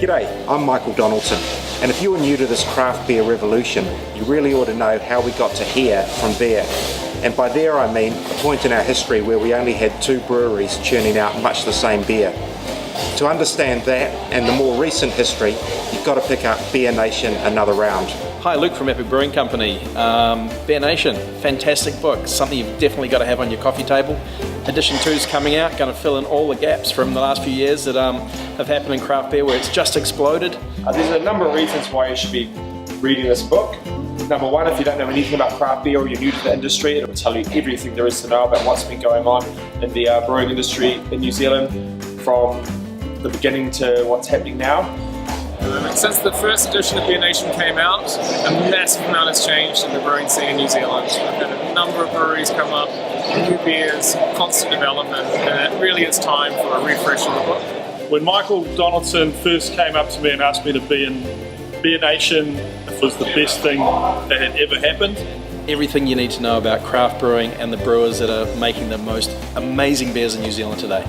G'day, I'm Michael Donaldson, and if you're new to this craft beer revolution, you really ought to know how we got to here from there. And by there I mean a point in our history where we only had 2 breweries churning out much the same beer. To understand that and the more recent history, you've got to pick up Beer Nation Another Round. Hi, Luke from Epic Brewing Company. Beer Nation, fantastic book, something you've definitely got to have on your coffee table. Edition 2 is coming out, going to fill in all the gaps from the last few years that have happened in craft beer where it's just exploded. There's a number of reasons why you should be reading this book. Number one, if you don't know anything about craft beer or you're new to the industry, it will tell you everything there is to know about what's been going on in the brewing industry in New Zealand from the beginning to what's happening now. Since the first edition of Beer Nation came out, a massive amount has changed in the brewing scene in New Zealand. We've had a number of breweries come up, new beers, constant development, and it really is time for a refresh of the book. When Michael Donaldson first came up to me and asked me to be in Beer Nation, it was the best thing that had ever happened. Everything you need to know about craft brewing and the brewers that are making the most amazing beers in New Zealand today.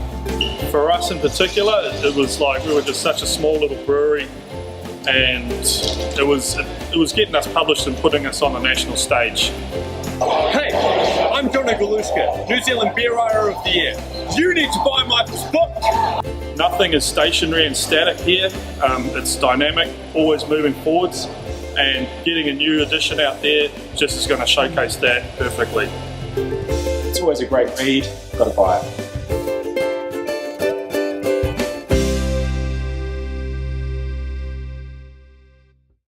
For us in particular, it was like we were just such a small little brewery, and it was getting us published and putting us on the national stage. Hey, I'm Johnny Galuska, New Zealand Beer Writer of the Year. You need to buy my book! Nothing is stationary and static here. It's dynamic, always moving forwards, and getting a new edition out there just is going to showcase that perfectly. It's always a great read, got to buy it.